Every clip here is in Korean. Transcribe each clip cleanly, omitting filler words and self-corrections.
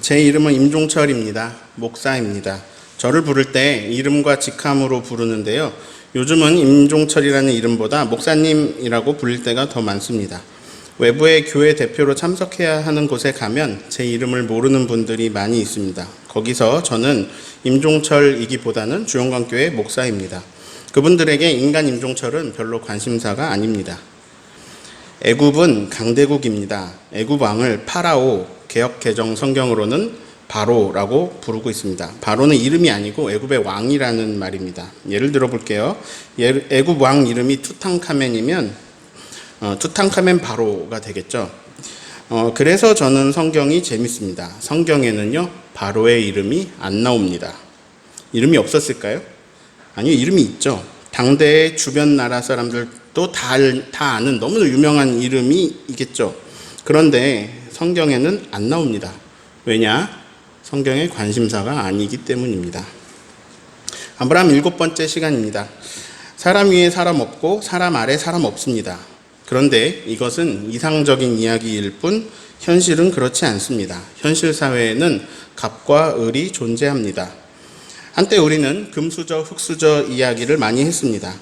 제 이름은 임종철입니다. 목사입니다. 저를 부를 때 이름과 직함으로 부르는데요. 요즘은 임종철이라는 이름보다 목사님이라고 불릴 때가 더 많습니다. 외부의 교회 대표로 참석해야 하는 곳에 가면 제 이름을 모르는 분들이 많이 있습니다. 거기서 저는 임종철이기보다는 주영광교회 목사입니다. 그분들에게 인간 임종철은 별로 관심사가 아닙니다. 애굽은 강대국입니다. 애굽 왕을 파라오, 개역 개정 성경으로는 바로라고 부르고 있습니다. 바로는 이름이 아니고 애굽의 왕이라는 말입니다. 예를 들어 볼게요. 애굽 왕 이름이 투탕카멘이면 투탕카멘 바로가 되겠죠. 그래서 저는 성경이 재밌습니다. 성경에는요, 바로의 이름이 안 나옵니다. 이름이 없었을까요? 아니요, 이름이 있죠. 당대의 주변 나라 사람들도 다 아는 너무 유명한 이름이 있겠죠. 그런데 성경에는 안 나옵니다. 왜냐? 성경의 관심사가 아니기 때문입니다. 아브라함 7번째 시간입니다. 사람 위에 사람 없고 사람 아래 사람 없습니다. 그런데 이것은 이상적인 이야기일 뿐 현실은 그렇지 않습니다. 현실 사회에는 갑과 을이 존재합니다. 한때 우리는 금수저, 흙수저 이야기를 많이 했습니다.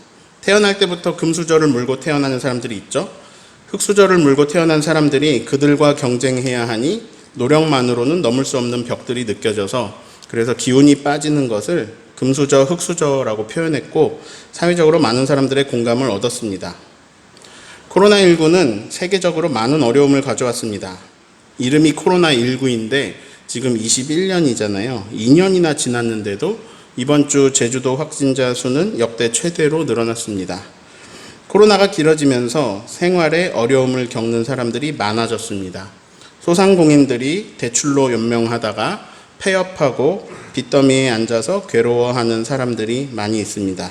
태어날 때부터 금수저를 물고 태어나는 사람들이 있죠. 흙수저를 물고 태어난 사람들이 그들과 경쟁해야 하니 노력만으로는 넘을 수 없는 벽들이 느껴져서 그래서 기운이 빠지는 것을 금수저, 흙수저라고 표현했고 사회적으로 많은 사람들의 공감을 얻었습니다. 코로나19는 세계적으로 많은 어려움을 가져왔습니다. 이름이 코로나19인데 지금 21년이잖아요. 2년이나 지났는데도 이번 주 제주도 확진자 수는 역대 최대로 늘어났습니다. 코로나가 길어지면서 생활에 어려움을 겪는 사람들이 많아졌습니다. 소상공인들이 대출로 연명하다가 폐업하고 빚더미에 앉아서 괴로워하는 사람들이 많이 있습니다.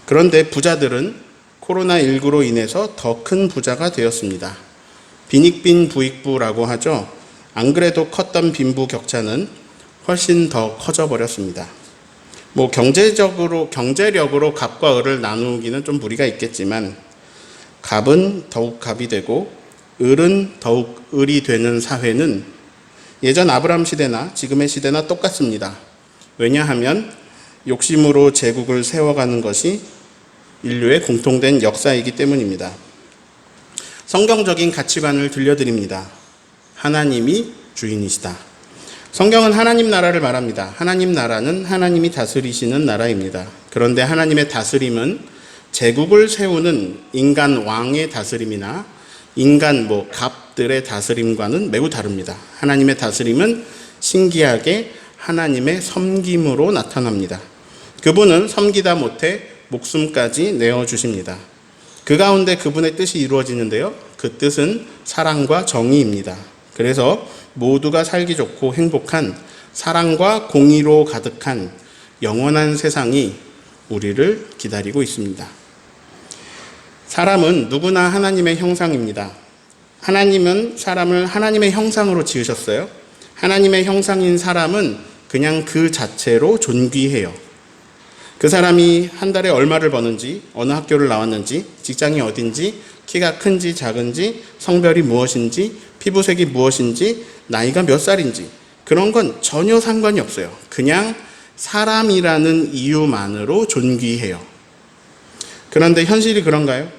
그런데 부자들은 코로나19로 인해서 더 큰 부자가 되었습니다. 빈익빈 부익부라고 하죠. 안 그래도 컸던 빈부격차는 훨씬 더 커져 버렸습니다. 경제력으로 갑과 을을 나누기는 좀 무리가 있겠지만 갑은 더욱 갑이 되고 을은 더욱 을이 되는 사회는 예전 아브라함 시대나 지금의 시대나 똑같습니다. 왜냐하면 욕심으로 제국을 세워가는 것이 인류의 공통된 역사이기 때문입니다. 성경적인 가치관을 들려드립니다. 하나님이 주인이시다. 성경은 하나님 나라를 말합니다. 하나님 나라는 하나님이 다스리시는 나라입니다. 그런데 하나님의 다스림은 제국을 세우는 인간 왕의 다스림이나 인간 갑들의 다스림과는 매우 다릅니다. 하나님의 다스림은 신기하게 하나님의 섬김으로 나타납니다. 그분은 섬기다 못해 목숨까지 내어주십니다. 그 가운데 그분의 뜻이 이루어지는데요. 그 뜻은 사랑과 정의입니다. 그래서 모두가 살기 좋고 행복한 사랑과 공의로 가득한 영원한 세상이 우리를 기다리고 있습니다. 사람은 누구나 하나님의 형상입니다. 하나님은 사람을 하나님의 형상으로 지으셨어요. 하나님의 형상인 사람은 그냥 그 자체로 존귀해요. 그 사람이 한 달에 얼마를 버는지, 어느 학교를 나왔는지, 직장이 어딘지, 키가 큰지 작은지, 성별이 무엇인지, 피부색이 무엇인지, 나이가 몇 살인지 그런 건 전혀 상관이 없어요. 그냥 사람이라는 이유만으로 존귀해요. 그런데 현실이 그런가요?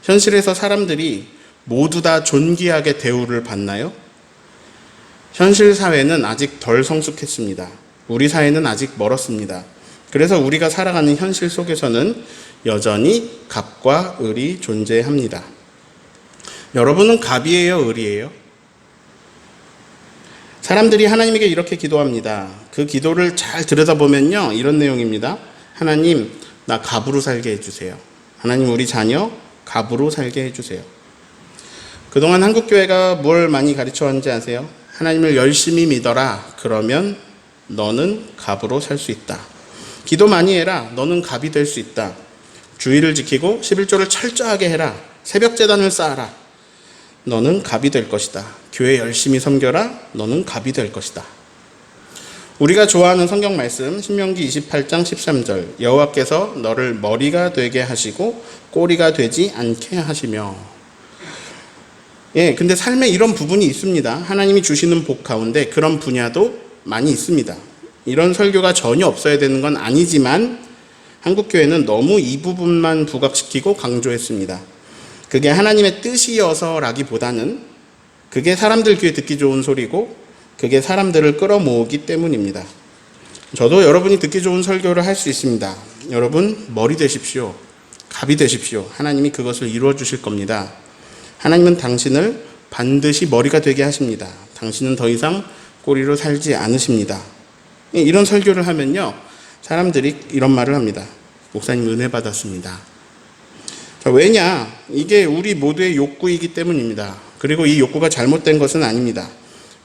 현실에서 사람들이 모두 다 존귀하게 대우를 받나요? 현실 사회는 아직 덜 성숙했습니다. 우리 사회는 아직 멀었습니다. 그래서 우리가 살아가는 현실 속에서는 여전히 갑과 을이 존재합니다. 여러분은 갑이에요, 을이에요? 사람들이 하나님에게 이렇게 기도합니다. 그 기도를 잘 들여다보면요, 이런 내용입니다. 하나님, 나 갑으로 살게 해주세요. 하나님, 우리 자녀 갑으로 살게 해주세요. 그동안 한국교회가 뭘 많이 가르쳐왔는지 아세요? 하나님을 열심히 믿어라. 그러면 너는 갑으로 살 수 있다. 기도 많이 해라. 너는 갑이 될 수 있다. 주의를 지키고 11조를 철저하게 해라. 새벽 제단을 쌓아라. 너는 갑이 될 것이다. 교회 열심히 섬겨라. 너는 갑이 될 것이다. 우리가 좋아하는 성경 말씀 신명기 28장 13절 여호와께서 너를 머리가 되게 하시고 꼬리가 되지 않게 하시며 예, 근데 삶에 이런 부분이 있습니다. 하나님이 주시는 복 가운데 그런 분야도 많이 있습니다. 이런 설교가 전혀 없어야 되는 건 아니지만 한국교회는 너무 이 부분만 부각시키고 강조했습니다. 그게 하나님의 뜻이어서라기보다는 그게 사람들 귀에 듣기 좋은 소리고 그게 사람들을 끌어모으기 때문입니다. 저도 여러분이 듣기 좋은 설교를 할 수 있습니다. 여러분 머리 되십시오. 갑이 되십시오. 하나님이 그것을 이루어 주실 겁니다. 하나님은 당신을 반드시 머리가 되게 하십니다. 당신은 더 이상 꼬리로 살지 않으십니다. 이런 설교를 하면요, 사람들이 이런 말을 합니다. 목사님 은혜 받았습니다. 왜냐? 이게 우리 모두의 욕구이기 때문입니다. 그리고 이 욕구가 잘못된 것은 아닙니다.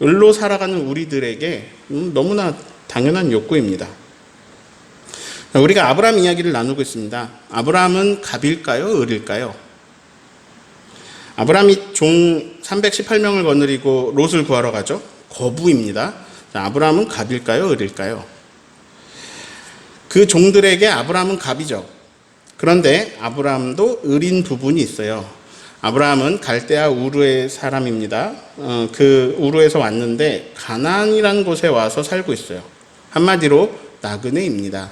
을로 살아가는 우리들에게 너무나 당연한 욕구입니다. 우리가 아브라함 이야기를 나누고 있습니다. 아브라함은 갑일까요? 을일까요? 아브라함이 종 318명을 거느리고 롯을 구하러 가죠. 거부입니다. 아브라함은 갑일까요? 을일까요? 그 종들에게 아브라함은 갑이죠. 그런데 아브라함도 을인 부분이 있어요. 아브라함은 갈대아 우르의 사람입니다. 그 우르에서 왔는데 가나안이라는 곳에 와서 살고 있어요. 한마디로 나그네입니다.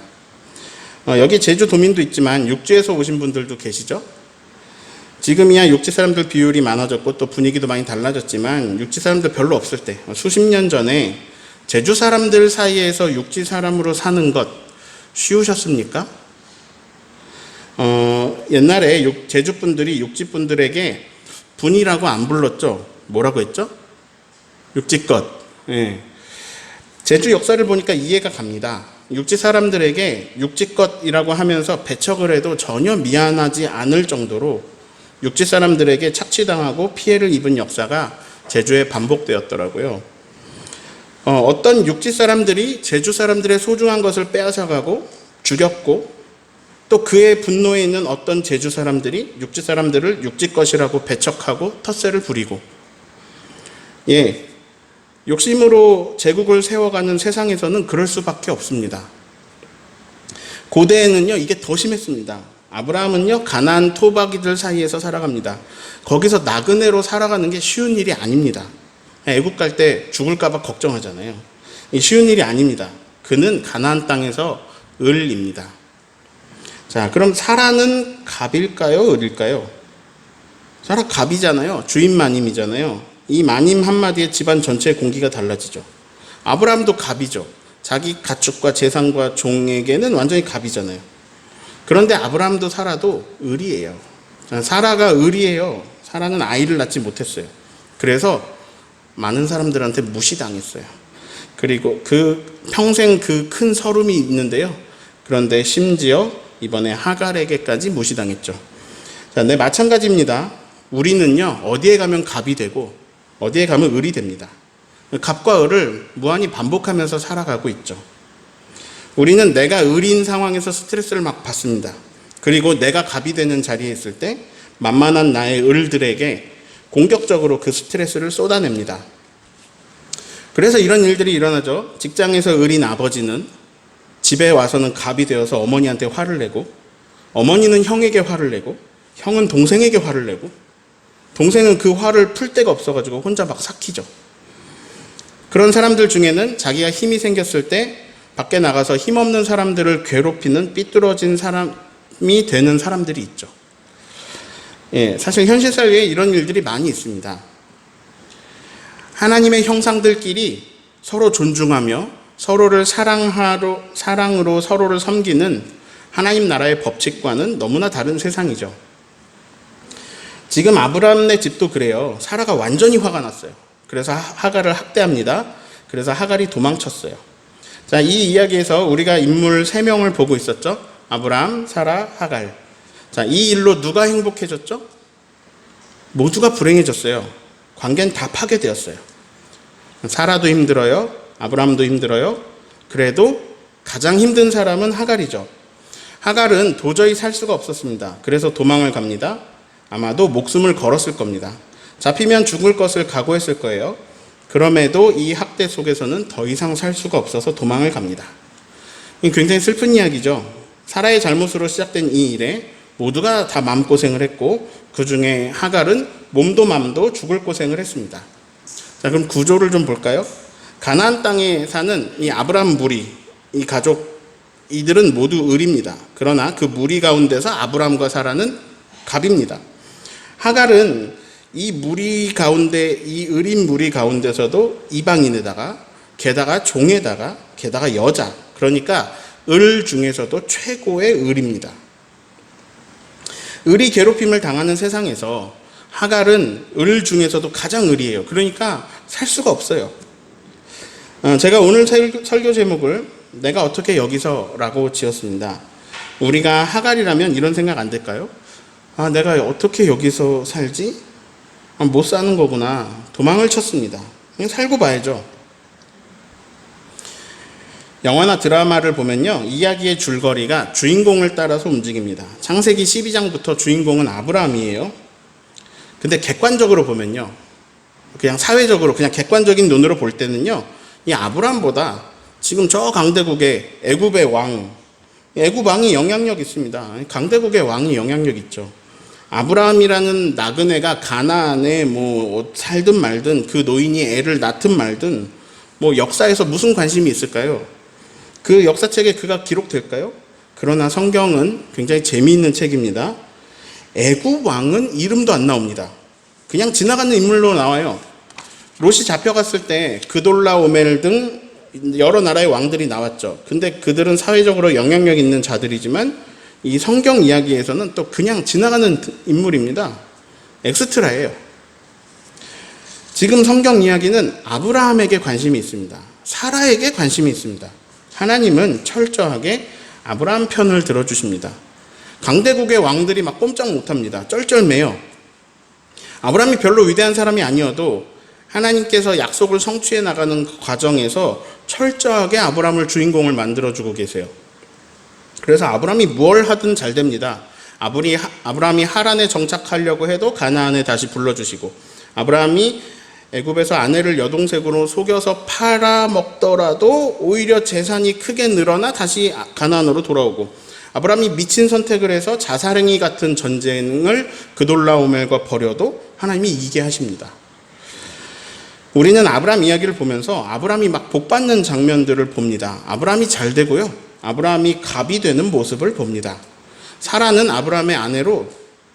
여기 제주 도민도 있지만 육지에서 오신 분들도 계시죠? 지금이야 육지 사람들 비율이 많아졌고 또 분위기도 많이 달라졌지만 육지 사람들 별로 없을 때 수십 년 전에 제주 사람들 사이에서 육지 사람으로 사는 것 쉬우셨습니까? 옛날에 제주 분들이 육지 분들에게 분이라고 안 불렀죠. 뭐라고 했죠? 육지껏. 예. 제주 역사를 보니까 이해가 갑니다. 육지 사람들에게 육지껏이라고 하면서 배척을 해도 전혀 미안하지 않을 정도로 육지 사람들에게 착취당하고 피해를 입은 역사가 제주에 반복되었더라고요. 어떤 육지 사람들이 제주 사람들의 소중한 것을 빼앗아가고 죽였고 또 그의 분노에 있는 어떤 제주 사람들이 육지 사람들을 육지 것이라고 배척하고 텃세를 부리고 욕심으로 제국을 세워가는 세상에서는 그럴 수밖에 없습니다. 고대에는요 이게 더 심했습니다. 아브라함은요 가나안 토박이들 사이에서 살아갑니다. 거기서 나그네로 살아가는 게 쉬운 일이 아닙니다. 애국 갈 때 죽을까 봐 걱정하잖아요. 쉬운 일이 아닙니다. 그는 가나안 땅에서 을입니다. 자, 그럼 사라는 갑일까요? 을일까요? 사라 갑이잖아요. 주인 마님이잖아요. 이 마님 한마디에 집안 전체의 공기가 달라지죠. 아브라함도 갑이죠. 자기 가축과 재산과 종에게는 완전히 갑이잖아요. 그런데 아브라함도 사라도 을이에요. 사라가 을이에요. 사라는 아이를 낳지 못했어요. 그래서 많은 사람들한테 무시당했어요. 그리고 평생 그 큰 서름이 있는데요. 그런데 심지어 이번에 하갈에게까지 무시당했죠. 자, 네, 마찬가지입니다. 우리는요, 어디에 가면 갑이 되고, 어디에 가면 을이 됩니다. 갑과 을을 무한히 반복하면서 살아가고 있죠. 우리는 내가 을인 상황에서 스트레스를 막 받습니다. 그리고 내가 갑이 되는 자리에 있을 때, 만만한 나의 을들에게 공격적으로 그 스트레스를 쏟아냅니다. 그래서 이런 일들이 일어나죠. 직장에서 을인 아버지는 집에 와서는 갑이 되어서 어머니한테 화를 내고, 어머니는 형에게 화를 내고, 형은 동생에게 화를 내고, 동생은 그 화를 풀 데가 없어가지고 혼자 막 삭히죠. 그런 사람들 중에는 자기가 힘이 생겼을 때 밖에 나가서 힘없는 사람들을 괴롭히는 삐뚤어진 사람이 되는 사람들이 있죠. 사실 현실 사회에 이런 일들이 많이 있습니다. 하나님의 형상들끼리 서로 존중하며 서로를 사랑으로 서로를 섬기는 하나님 나라의 법칙과는 너무나 다른 세상이죠. 지금 아브라함의 집도 그래요. 사라가 완전히 화가 났어요. 그래서 하갈을 학대합니다. 그래서 하갈이 도망쳤어요. 자, 이 이야기에서 우리가 인물 3명을 보고 있었죠. 아브라함, 사라, 하갈. 자, 이 일로 누가 행복해졌죠? 모두가 불행해졌어요. 관계는 다 파괴되었어요. 사라도 힘들어요. 아브라함도 힘들어요. 그래도 가장 힘든 사람은 하갈이죠. 하갈은 도저히 살 수가 없었습니다. 그래서 도망을 갑니다. 아마도 목숨을 걸었을 겁니다. 잡히면 죽을 것을 각오했을 거예요. 그럼에도 이 학대 속에서는 더 이상 살 수가 없어서 도망을 갑니다. 굉장히 슬픈 이야기죠. 사라의 잘못으로 시작된 이 일에 모두가 다 마음고생을 했고 그 중에 하갈은 몸도 맘도 죽을 고생을 했습니다. 자, 그럼 구조를 좀 볼까요? 가나안 땅에 사는 이 아브라함 무리, 이 가족, 이들은 모두 을입니다. 그러나 그 무리 가운데서 아브라함과 사라는 갑입니다. 하갈은 이 무리 가운데, 이 을인 무리 가운데서도 이방인에다가 게다가 종에다가 게다가 여자, 그러니까 을 중에서도 최고의 을입니다. 을이 괴롭힘을 당하는 세상에서 하갈은 을 중에서도 가장 을이에요. 그러니까 살 수가 없어요. 제가 오늘 설교 제목을 내가 어떻게 여기서 라고 지었습니다. 우리가 하갈이라면 이런 생각 안 될까요? 내가 어떻게 여기서 살지? 못 사는 거구나. 도망을 쳤습니다. 그냥 살고 봐야죠. 영화나 드라마를 보면요, 이야기의 줄거리가 주인공을 따라서 움직입니다. 창세기 12장부터 주인공은 아브라함이에요. 근데 객관적으로 보면요, 그냥 사회적으로 그냥 객관적인 눈으로 볼 때는요, 이 아브라함보다 지금 저 강대국의 애굽의 왕, 애굽 왕이 영향력 있습니다. 강대국의 왕이 영향력 있죠. 아브라함이라는 나그네가 가나안에 뭐 살든 말든, 그 노인이 애를 낳든 말든 뭐 역사에서 무슨 관심이 있을까요? 그 역사책에 그가 기록될까요? 그러나 성경은 굉장히 재미있는 책입니다. 애굽 왕은 이름도 안 나옵니다. 그냥 지나가는 인물로 나와요. 롯이 잡혀갔을 때 그돌라오멜 등 여러 나라의 왕들이 나왔죠. 근데 그들은 사회적으로 영향력 있는 자들이지만 이 성경 이야기에서는 또 그냥 지나가는 인물입니다. 엑스트라예요. 지금 성경 이야기는 아브라함에게 관심이 있습니다. 사라에게 관심이 있습니다. 하나님은 철저하게 아브라함 편을 들어주십니다. 강대국의 왕들이 막 꼼짝 못합니다. 쩔쩔매요. 아브라함이 별로 위대한 사람이 아니어도 하나님께서 약속을 성취해 나가는 과정에서 철저하게 아브라함을 주인공을 만들어주고 계세요. 그래서 아브라함이 뭘 하든 잘 됩니다. 아브라함이 하란에 정착하려고 해도 가나안에 다시 불러주시고, 아브라함이 애굽에서 아내를 여동생으로 속여서 팔아먹더라도 오히려 재산이 크게 늘어나 다시 가나안으로 돌아오고, 아브라함이 미친 선택을 해서 자살행위 같은 전쟁을 그돌라오멜과 벌여도 하나님이 이기게 하십니다. 우리는 아브라함 이야기를 보면서 아브라함이 막 복받는 장면들을 봅니다. 아브라함이 잘 되고요, 아브라함이 갑이 되는 모습을 봅니다. 사라는 아브라함의 아내로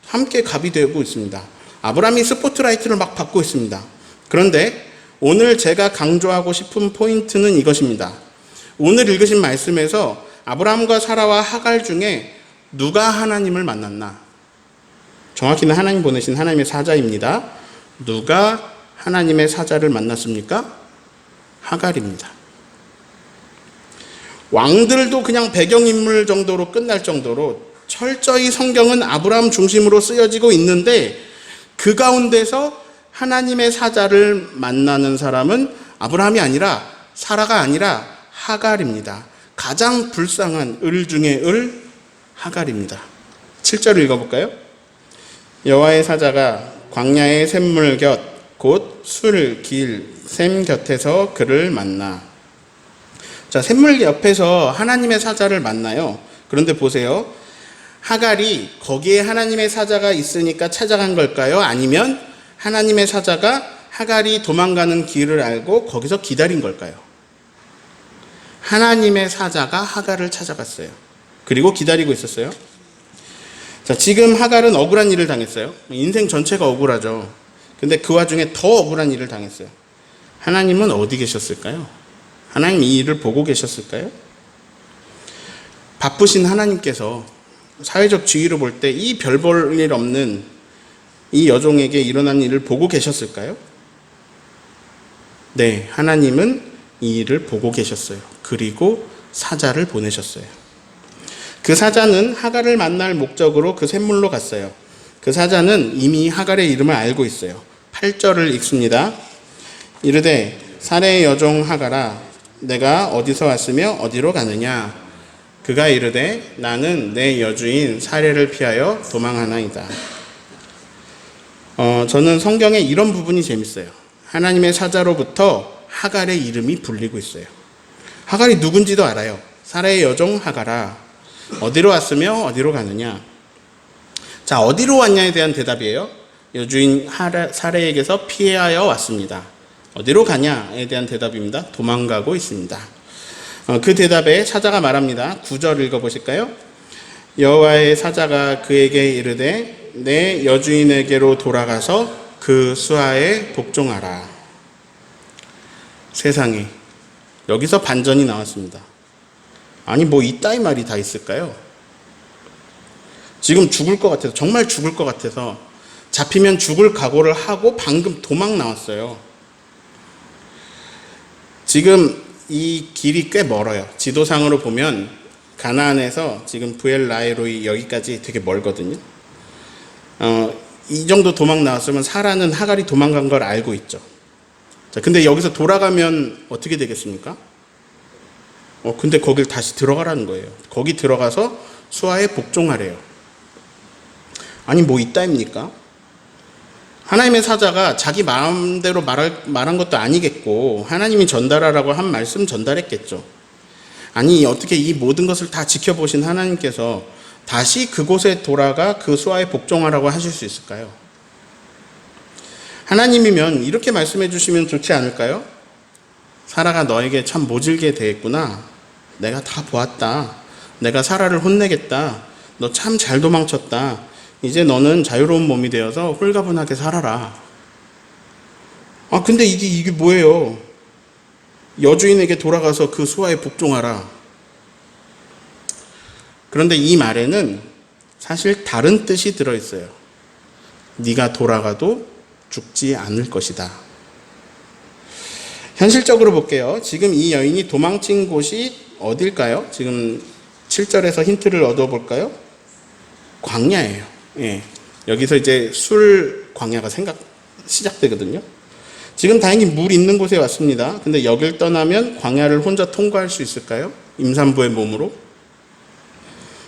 함께 갑이 되고 있습니다. 아브라함이 스포트라이트를 막 받고 있습니다. 그런데 오늘 제가 강조하고 싶은 포인트는 이것입니다. 오늘 읽으신 말씀에서 아브라함과 사라와 하갈 중에 누가 하나님을 만났나? 정확히는 하나님 보내신 하나님의 사자입니다. 누가 하나님의 사자를 만났습니까? 하갈입니다. 왕들도 그냥 배경인물 정도로 끝날 정도로 철저히 성경은 아브라함 중심으로 쓰여지고 있는데, 그 가운데서 하나님의 사자를 만나는 사람은 아브라함이 아니라, 사라가 아니라 하갈입니다. 가장 불쌍한 을 중에 을, 하갈입니다. 7절을 읽어볼까요? 여호와의 사자가 광야의 샘물 곁 곧 술, 길, 샘 곁에서 그를 만나. 자, 샘물 옆에서 하나님의 사자를 만나요. 그런데 보세요. 하갈이 거기에 하나님의 사자가 있으니까 찾아간 걸까요? 아니면 하나님의 사자가 하갈이 도망가는 길을 알고 거기서 기다린 걸까요? 하나님의 사자가 하갈을 찾아갔어요. 그리고 기다리고 있었어요. 자, 지금 하갈은 억울한 일을 당했어요. 인생 전체가 억울하죠. 근데 그 와중에 더 억울한 일을 당했어요. 하나님은 어디 계셨을까요? 하나님 이 일을 보고 계셨을까요? 바쁘신 하나님께서 사회적 지위로 볼 때 이 별 볼 일 없는 이 여종에게 일어난 일을 보고 계셨을까요? 네, 하나님은 이 일을 보고 계셨어요. 그리고 사자를 보내셨어요. 그 사자는 하갈을 만날 목적으로 그 샘물로 갔어요. 그 사자는 이미 하갈의 이름을 알고 있어요. 8절을 읽습니다. 이르되 사레의 여종 하갈아, 내가 어디서 왔으며 어디로 가느냐? 그가 이르되 나는 내 여주인 사레를 피하여 도망하나이다. 저는 성경에 이런 부분이 재밌어요. 하나님의 사자로부터 하갈의 이름이 불리고 있어요. 하갈이 누군지도 알아요. 사레의 여종 하갈아, 어디로 왔으며 어디로 가느냐? 자, 어디로 왔냐에 대한 대답이에요. 여주인 사례에게서 피하여 왔습니다. 어디로 가냐에 대한 대답입니다. 도망가고 있습니다. 그 대답에 사자가 말합니다. 9절 읽어보실까요? 여호와의 사자가 그에게 이르되 내 여주인에게로 돌아가서 그 수하에 복종하라. 세상에, 여기서 반전이 나왔습니다. 아니 뭐 이따위 말이 다 있을까요? 지금 죽을 것 같아서, 정말 죽을 것 같아서 잡히면 죽을 각오를 하고 방금 도망 나왔어요. 지금 이 길이 꽤 멀어요. 지도상으로 보면 가나안에서 지금 브엘라헤로이 여기까지 되게 멀거든요. 이 정도 도망 나왔으면 사라는 하갈이 도망간 걸 알고 있죠. 자, 근데 여기서 돌아가면 어떻게 되겠습니까? 근데 거길 다시 들어가라는 거예요. 거기 들어가서 수하에 복종하래요. 아니 뭐 이따입니까? 하나님의 사자가 자기 마음대로 말한 것도 아니겠고 하나님이 전달하라고 한 말씀 전달했겠죠. 아니 어떻게 이 모든 것을 다 지켜보신 하나님께서 다시 그곳에 돌아가 그 수하에 복종하라고 하실 수 있을까요? 하나님이면 이렇게 말씀해 주시면 좋지 않을까요? 사라가 너에게 참 모질게 대했구나. 내가 다 보았다. 내가 사라를 혼내겠다. 너 참 잘 도망쳤다. 이제 너는 자유로운 몸이 되어서 홀가분하게 살아라. 근데 이게 뭐예요? 여주인에게 돌아가서 그 수하에 복종하라. 그런데 이 말에는 사실 다른 뜻이 들어있어요. 네가 돌아가도 죽지 않을 것이다. 현실적으로 볼게요. 지금 이 여인이 도망친 곳이 어딜까요? 지금 7절에서 힌트를 얻어볼까요? 광야예요. 예. 여기서 이제 술 광야가 시작되거든요. 지금 다행히 물 있는 곳에 왔습니다. 근데 여길 떠나면 광야를 혼자 통과할 수 있을까요? 임산부의 몸으로.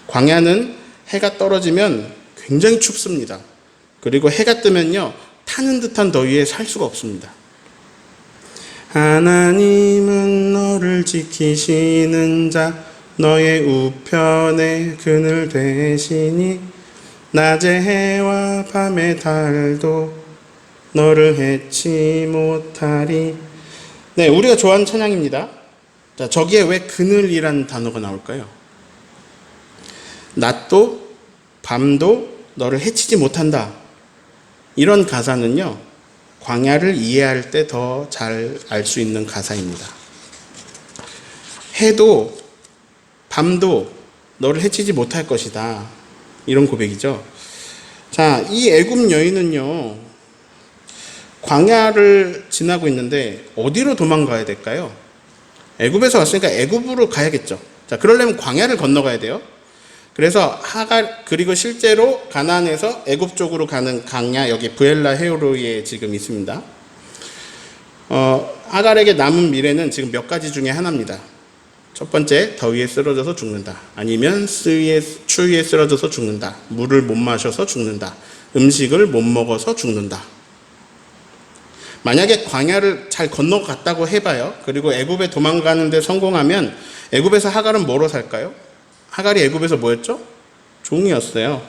광야는 해가 떨어지면 굉장히 춥습니다. 그리고 해가 뜨면요, 타는 듯한 더위에 살 수가 없습니다. 하나님은 너를 지키시는 자, 너의 우편에 그늘 되시니 낮의 해와 밤의 달도 너를 해치 못하리. 네, 우리가 좋아하는 찬양입니다. 자, 저기에 왜 그늘이라는 단어가 나올까요? 낮도 밤도 너를 해치지 못한다. 이런 가사는요, 광야를 이해할 때 더 잘 알 수 있는 가사입니다. 해도 밤도 너를 해치지 못할 것이다. 이런 고백이죠. 자, 이 애굽 여인은요, 광야를 지나고 있는데 어디로 도망가야 될까요? 애굽에서 왔으니까 애굽으로 가야겠죠. 자, 그러려면 광야를 건너가야 돼요. 그래서 하갈, 그리고 실제로 가나안에서 애굽 쪽으로 가는 강야, 여기 브엘라헤로이에 지금 있습니다. 하갈에게 남은 미래는 지금 몇 가지 중에 하나입니다. 첫 번째, 더위에 쓰러져서 죽는다. 아니면 추위에 쓰러져서 죽는다. 물을 못 마셔서 죽는다. 음식을 못 먹어서 죽는다. 만약에 광야를 잘 건너갔다고 해봐요. 그리고 애굽에 도망가는 데 성공하면 애굽에서 하갈은 뭐로 살까요? 하갈이 애굽에서 뭐였죠? 종이었어요.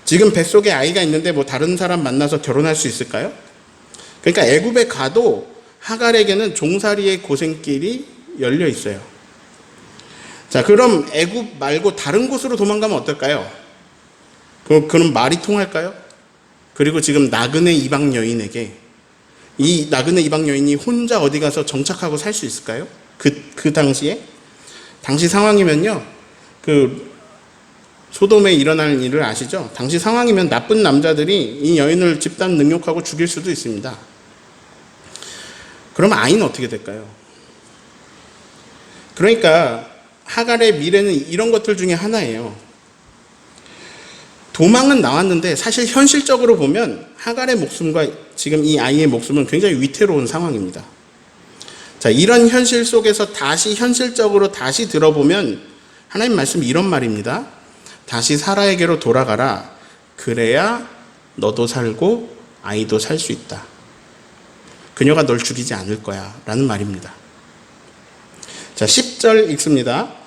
지금 뱃속에 아이가 있는데 뭐 다른 사람 만나서 결혼할 수 있을까요? 그러니까 애굽에 가도 하갈에게는 종살이의 고생길이 열려 있어요. 자, 그럼 애굽 말고 다른 곳으로 도망가면 어떨까요? 그럼 말이 통할까요? 그리고 지금 나그네 이방 여인에게, 이 나그네 이방 여인이 혼자 어디 가서 정착하고 살 수 있을까요? 그 당시에? 당시 상황이면요, 소돔에 일어나는 일을 아시죠? 당시 상황이면 나쁜 남자들이 이 여인을 집단 능욕하고 죽일 수도 있습니다. 그럼 아이는 어떻게 될까요? 그러니까 하갈의 미래는 이런 것들 중에 하나예요. 도망은 나왔는데 사실 현실적으로 보면 하갈의 목숨과 지금 이 아이의 목숨은 굉장히 위태로운 상황입니다. 자, 이런 현실 속에서 다시 현실적으로 다시 들어보면 하나님 말씀이 이런 말입니다. 다시 사라에게로 돌아가라. 그래야 너도 살고 아이도 살 수 있다. 그녀가 널 죽이지 않을 거야. 라는 말입니다. 자, 10절 읽습니다.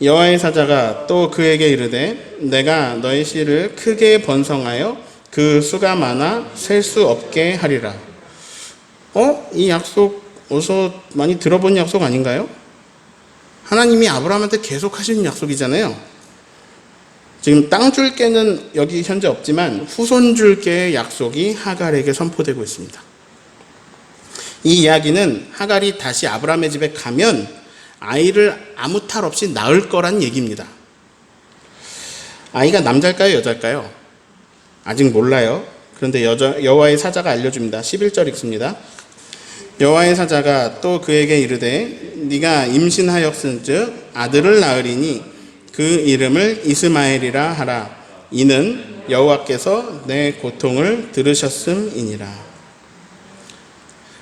여호와의 사자가 또 그에게 이르되 내가 너의 씨를 크게 번성하여 그 수가 많아 셀 수 없게 하리라. 이 약속 어디서 많이 들어본 약속 아닌가요? 하나님이 아브라함한테 계속 하시는 약속이잖아요. 지금 땅 줄게는 여기 현재 없지만 후손 줄게의 약속이 하갈에게 선포되고 있습니다. 이 이야기는 하갈이 다시 아브라함의 집에 가면 아이를 아무 탈 없이 낳을 거란 얘기입니다. 아이가 남자일까요, 여자일까요? 아직 몰라요. 그런데 여호와의 사자가 알려줍니다. 11절 읽습니다. 여호와의 사자가 또 그에게 이르되 네가 임신하였은즉 아들을 낳으리니 그 이름을 이스마엘이라 하라. 이는 여호와께서 내 고통을 들으셨음이니라.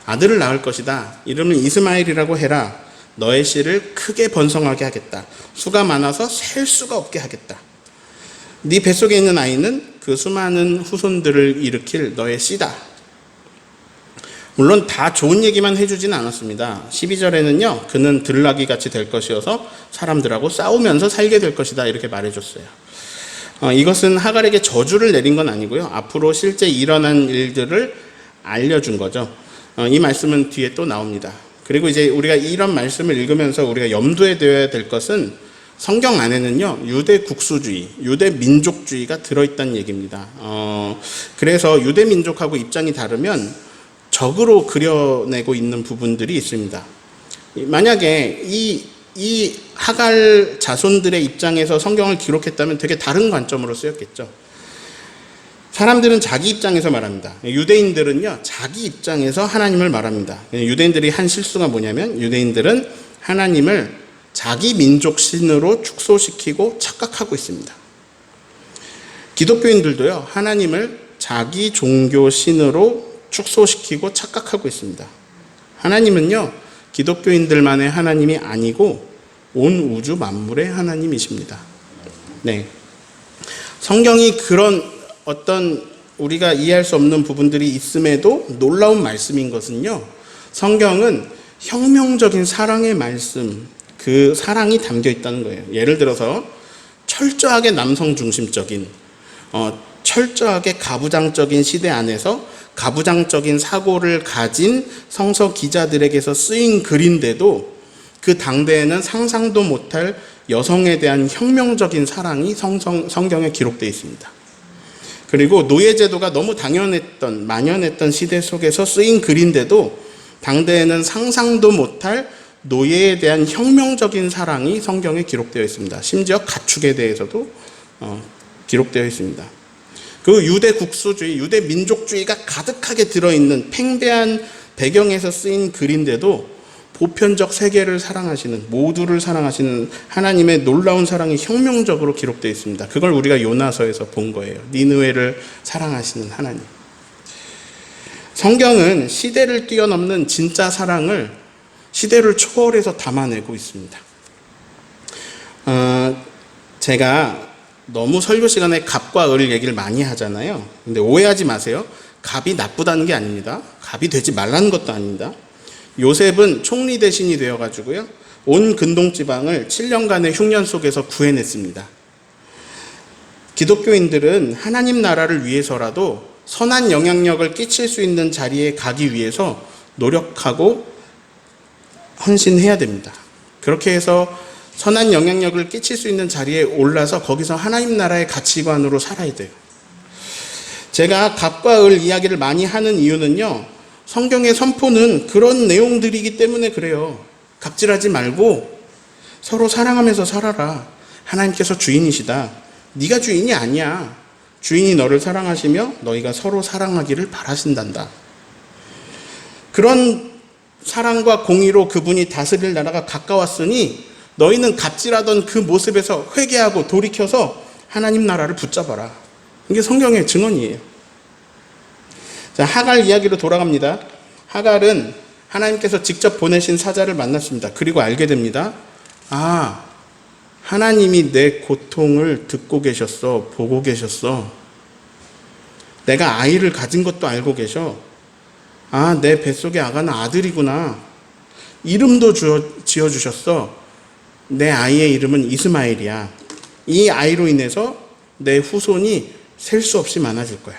아들을 낳을 것이다. 이름을 이스마엘이라고 해라. 너의 씨를 크게 번성하게 하겠다. 수가 많아서 셀 수가 없게 하겠다. 네 뱃속에 있는 아이는 그 수많은 후손들을 일으킬 너의 씨다. 물론 다 좋은 얘기만 해주진 않았습니다. 12절에는요, 그는 들나귀 같이 될 것이어서 사람들하고 싸우면서 살게 될 것이다. 이렇게 말해줬어요. 이것은 하갈에게 저주를 내린 건 아니고요. 앞으로 실제 일어난 일들을 알려준 거죠. 이 말씀은 뒤에 또 나옵니다. 그리고 이제 우리가 이런 말씀을 읽으면서 우리가 염두에 둬야 될 것은 성경 안에는요, 유대 국수주의, 유대 민족주의가 들어있다는 얘기입니다. 그래서 유대 민족하고 입장이 다르면 적으로 그려내고 있는 부분들이 있습니다. 만약에 이 하갈 자손들의 입장에서 성경을 기록했다면 되게 다른 관점으로 쓰였겠죠. 사람들은 자기 입장에서 말합니다. 유대인들은요, 자기 입장에서 하나님을 말합니다. 유대인들이 한 실수가 뭐냐면, 유대인들은 하나님을 자기 민족 신으로 축소시키고 착각하고 있습니다. 기독교인들도요, 하나님을 자기 종교 신으로 축소시키고 착각하고 있습니다. 하나님은요, 기독교인들만의 하나님이 아니고 온 우주 만물의 하나님이십니다. 네. 성경이 그런 어떤 우리가 이해할 수 없는 부분들이 있음에도 놀라운 말씀인 것은요, 성경은 혁명적인 사랑의 말씀, 그 사랑이 담겨 있다는 거예요. 예를 들어서 철저하게 남성 중심적인, 철저하게 가부장적인 시대 안에서 가부장적인 사고를 가진 성서 기자들에게서 쓰인 글인데도 그 당대에는 상상도 못할 여성에 대한 혁명적인 사랑이 성경에 기록되어 있습니다. 그리고 노예제도가 너무 만연했던 시대 속에서 쓰인 글인데도 당대에는 상상도 못할 노예에 대한 혁명적인 사랑이 성경에 기록되어 있습니다. 심지어 가축에 대해서도 기록되어 있습니다. 그 유대 국수주의, 유대 민족주의가 가득하게 들어있는 팽배한 배경에서 쓰인 글인데도 보편적 세계를 사랑하시는, 모두를 사랑하시는 하나님의 놀라운 사랑이 혁명적으로 기록되어 있습니다. 그걸 우리가 요나서에서 본 거예요. 니느웨를 사랑하시는 하나님. 성경은 시대를 뛰어넘는 진짜 사랑을 시대를 초월해서 담아내고 있습니다. 제가 너무 설교 시간에 갑과 을 얘기를 많이 하잖아요. 근데 오해하지 마세요. 갑이 나쁘다는 게 아닙니다. 갑이 되지 말라는 것도 아닙니다. 요셉은 총리 대신이 되어가지고요, 온 근동지방을 7년간의 흉년 속에서 구해냈습니다. 기독교인들은 하나님 나라를 위해서라도 선한 영향력을 끼칠 수 있는 자리에 가기 위해서 노력하고 헌신해야 됩니다. 그렇게 해서 선한 영향력을 끼칠 수 있는 자리에 올라서 거기서 하나님 나라의 가치관으로 살아야 돼요. 제가 갑과 을 이야기를 많이 하는 이유는요, 성경의 선포는 그런 내용들이기 때문에 그래요. 갑질하지 말고 서로 사랑하면서 살아라. 하나님께서 주인이시다. 네가 주인이 아니야. 주인이 너를 사랑하시며 너희가 서로 사랑하기를 바라신단다. 그런 사랑과 공의로 그분이 다스릴 나라가 가까웠으니 너희는 갑질하던 그 모습에서 회개하고 돌이켜서 하나님 나라를 붙잡아라. 이게 성경의 증언이에요. 자, 하갈 이야기로 돌아갑니다. 하갈은 하나님께서 직접 보내신 사자를 만났습니다. 그리고 알게 됩니다. 하나님이 내 고통을 듣고 계셨어. 보고 계셨어. 내가 아이를 가진 것도 알고 계셔. 내 뱃속에 아가는 아들이구나. 이름도 지어주셨어. 내 아이의 이름은 이스마엘이야. 이 아이로 인해서 내 후손이 셀 수 없이 많아질 거야.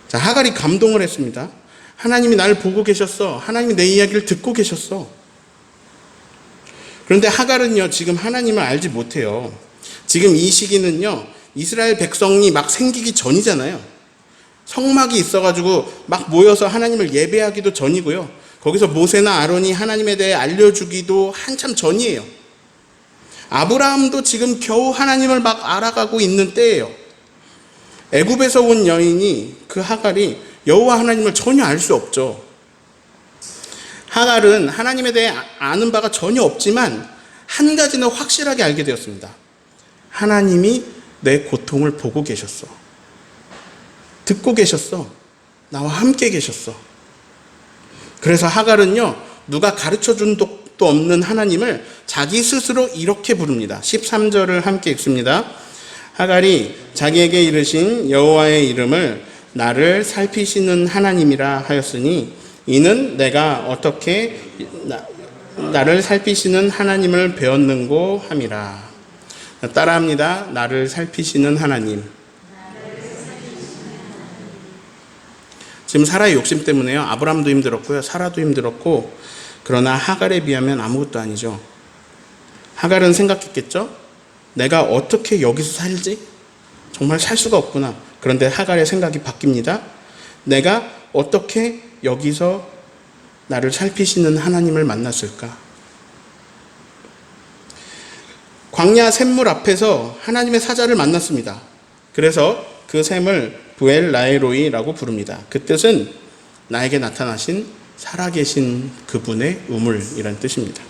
자, 하갈이 감동을 했습니다. 하나님이 날 보고 계셨어. 하나님이 내 이야기를 듣고 계셨어. 그런데 하갈은요, 지금 하나님을 알지 못해요. 지금 이 시기는요, 이스라엘 백성이 막 생기기 전이잖아요. 성막이 있어가지고 막 모여서 하나님을 예배하기도 전이고요. 거기서 모세나 아론이 하나님에 대해 알려주기도 한참 전이에요. 아브라함도 지금 겨우 하나님을 막 알아가고 있는 때예요. 애굽에서 온 여인이, 그 하갈이 여호와 하나님을 전혀 알 수 없죠. 하갈은 하나님에 대해 아는 바가 전혀 없지만 한 가지는 확실하게 알게 되었습니다. 하나님이 내 고통을 보고 계셨어. 듣고 계셨어. 나와 함께 계셨어. 그래서 하갈은요, 누가 가르쳐준 적도 없는 하나님을 자기 스스로 이렇게 부릅니다. 13절을 함께 읽습니다. 하갈이 자기에게 이르신 여호와의 이름을 나를 살피시는 하나님이라 하였으니 이는 내가 어떻게 나를 살피시는 하나님을 배웠는고 함이라. 따라합니다. 나를 살피시는 하나님. 지금 사라의 욕심 때문에요. 아브람도 힘들었고요. 사라도 힘들었고, 그러나 하갈에 비하면 아무것도 아니죠. 하갈은 생각했겠죠? 내가 어떻게 여기서 살지? 정말 살 수가 없구나. 그런데 하갈의 생각이 바뀝니다. 내가 어떻게 여기서 나를 살피시는 하나님을 만났을까? 광야 샘물 앞에서 하나님의 사자를 만났습니다. 그래서 그 샘을 부엘 라에로이라고 부릅니다. 그 뜻은 나에게 나타나신 살아계신 그분의 우물이라는 뜻입니다.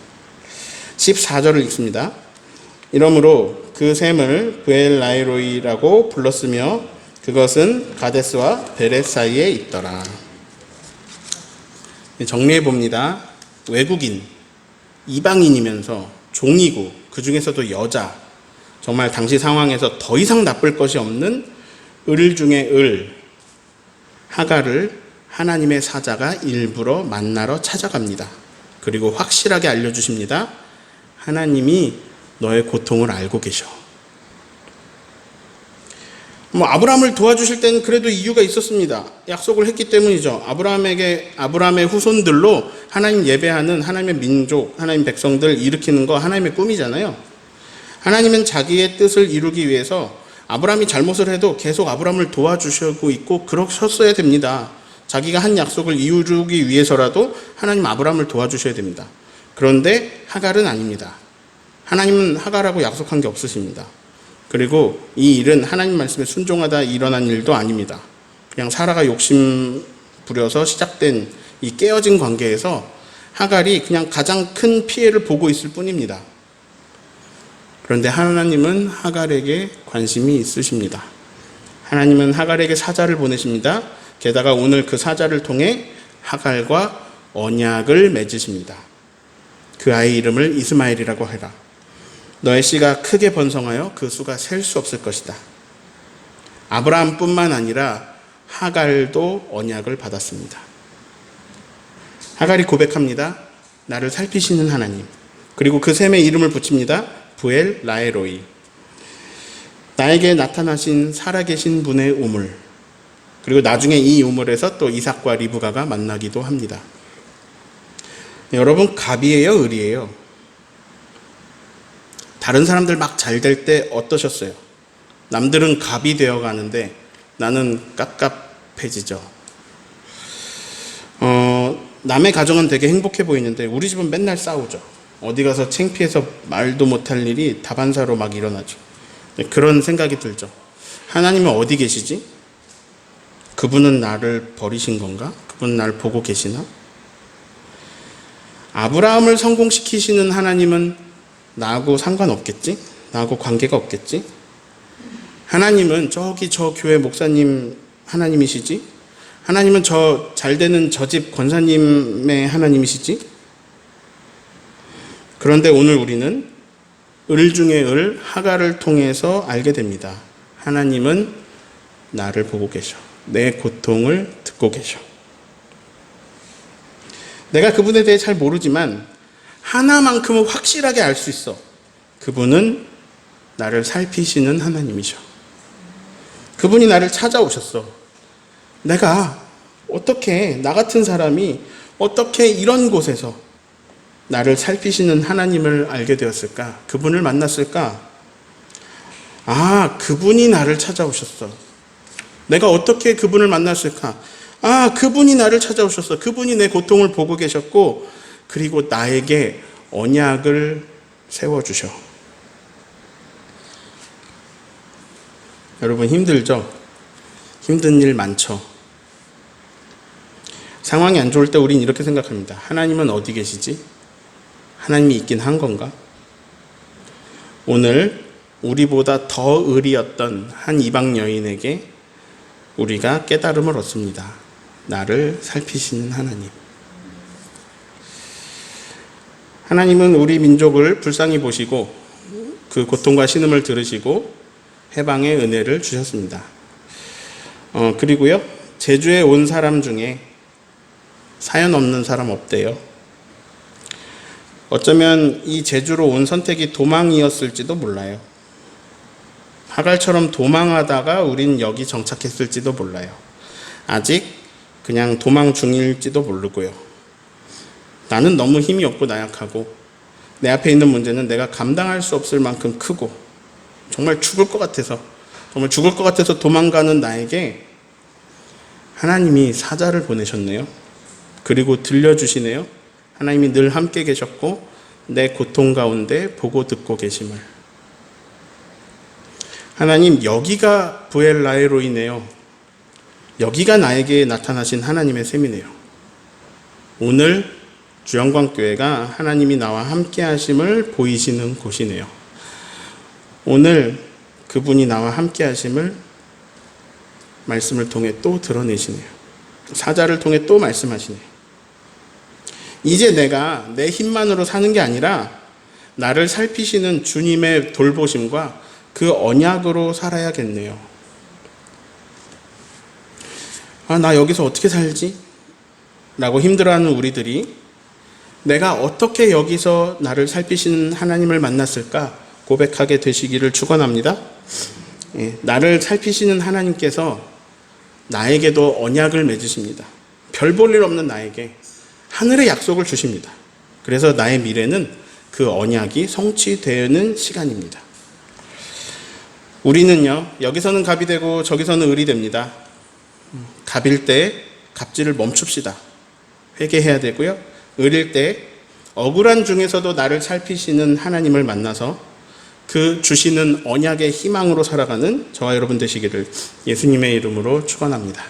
14절을 읽습니다. 이러므로 그 샘을 부엘 라에로이라고 불렀으며 그것은 가데스와 베렛 사이에 있더라. 정리해 봅니다. 외국인, 이방인이면서 종이고 그 중에서도 여자, 정말 당시 상황에서 더 이상 나쁠 것이 없는 을 중에 을, 하갈을 하나님의 사자가 일부러 만나러 찾아갑니다. 그리고 확실하게 알려주십니다. 하나님이 너의 고통을 알고 계셔. 아브라함을 도와주실 때는 그래도 이유가 있었습니다. 약속을 했기 때문이죠. 아브라함의 후손들로 하나님 예배하는 하나님의 민족, 하나님 백성들 일으키는 거 하나님의 꿈이잖아요. 하나님은 자기의 뜻을 이루기 위해서 아브라함이 잘못을 해도 계속 아브라함을 도와주시고 있고 그러셨어야 됩니다. 자기가 한 약속을 이루기 위해서라도 하나님 아브라함을 도와주셔야 됩니다. 그런데 하갈은 아닙니다. 하나님은 하갈하고 약속한 게 없으십니다. 그리고 이 일은 하나님 말씀에 순종하다 일어난 일도 아닙니다. 그냥 사라가 욕심 부려서 시작된 이 깨어진 관계에서 하갈이 그냥 가장 큰 피해를 보고 있을 뿐입니다. 그런데 하나님은 하갈에게 관심이 있으십니다. 하나님은 하갈에게 사자를 보내십니다. 게다가 오늘 그 사자를 통해 하갈과 언약을 맺으십니다. 그 아이 이름을 이스마엘이라고 해라. 너의 씨가 크게 번성하여 그 수가 셀 수 없을 것이다. 아브라함뿐만 아니라 하갈도 언약을 받았습니다. 하갈이 고백합니다. 나를 살피시는 하나님. 그리고 그 샘에 이름을 붙입니다. 부엘 라에로이. 나에게 나타나신 살아계신 분의 우물. 그리고 나중에 이 우물에서 또 이삭과 리브가가 만나기도 합니다. 여러분, 갑이에요, 을이에요? 다른 사람들 막 잘 될 때 어떠셨어요? 남들은 갑이 되어 가는데 나는 깝깝해지죠. 남의 가정은 되게 행복해 보이는데 우리 집은 맨날 싸우죠. 어디 가서 창피해서 말도 못할 일이 다반사로 막 일어나죠. 그런 생각이 들죠. 하나님은 어디 계시지? 그분은 나를 버리신 건가? 그분은 나를 보고 계시나? 아브라함을 성공시키시는 하나님은 나하고 상관없겠지? 나하고 관계가 없겠지? 하나님은 저기 저 교회 목사님 하나님이시지? 하나님은 저 잘되는 저 집 권사님의 하나님이시지? 그런데 오늘 우리는 을 중에 을, 하갈을 통해서 알게 됩니다. 하나님은 나를 보고 계셔. 내 고통을 듣고 계셔. 내가 그분에 대해 잘 모르지만 하나만큼은 확실하게 알 수 있어. 그분은 나를 살피시는 하나님이셔. 그분이 나를 찾아오셨어. 내가 어떻게, 나 같은 사람이 어떻게 이런 곳에서 나를 살피시는 하나님을 알게 되었을까? 그분을 만났을까? 아, 그분이 나를 찾아오셨어. 내가 어떻게 그분을 만났을까? 아, 그분이 나를 찾아오셨어. 그분이 내 고통을 보고 계셨고, 그리고 나에게 언약을 세워주셔. 여러분 힘들죠? 힘든 일 많죠? 상황이 안 좋을 때 우린 이렇게 생각합니다. 하나님은 어디 계시지? 하나님이 있긴 한 건가? 오늘 우리보다 더 의리였던 한 이방 여인에게 우리가 깨달음을 얻습니다. 나를 살피시는 하나님. 하나님은 우리 민족을 불쌍히 보시고 그 고통과 신음을 들으시고 해방의 은혜를 주셨습니다. 그리고요, 제주에 온 사람 중에 사연 없는 사람 없대요. 어쩌면 이 제주로 온 선택이 도망이었을지도 몰라요. 하갈처럼 도망하다가 우린 여기 정착했을지도 몰라요. 아직 그냥 도망 중일지도 모르고요. 나는 너무 힘이 없고 나약하고 내 앞에 있는 문제는 내가 감당할 수 없을 만큼 크고 정말 죽을 것 같아서 도망가는 나에게 하나님이 사자를 보내셨네요. 그리고 들려주시네요. 하나님이 늘 함께 계셨고 내 고통 가운데 보고 듣고 계심을. 하나님, 여기가 부엘라에로이네요. 여기가 나에게 나타나신 하나님의 셈이네요. 오늘 주영광교회가 하나님이 나와 함께 하심을 보이시는 곳이네요. 오늘 그분이 나와 함께 하심을 말씀을 통해 또 드러내시네요. 사자를 통해 또 말씀하시네요. 이제 내가 내 힘만으로 사는 게 아니라 나를 살피시는 주님의 돌보심과 그 언약으로 살아야겠네요. 아, 나 여기서 어떻게 살지? 라고 힘들어하는 우리들이 내가 어떻게 여기서 나를 살피시는 하나님을 만났을까? 고백하게 되시기를 축원합니다. 나를 살피시는 하나님께서 나에게도 언약을 맺으십니다. 별 볼 일 없는 나에게 하늘의 약속을 주십니다. 그래서 나의 미래는 그 언약이 성취되는 시간입니다. 우리는요, 여기서는 갑이 되고 저기서는 을이 됩니다. 갑일 때 갑질을 멈춥시다. 회개해야 되고요. 을일 때 억울한 중에서도 나를 살피시는 하나님을 만나서 그 주시는 언약의 희망으로 살아가는 저와 여러분 되시기를 예수님의 이름으로 축원합니다.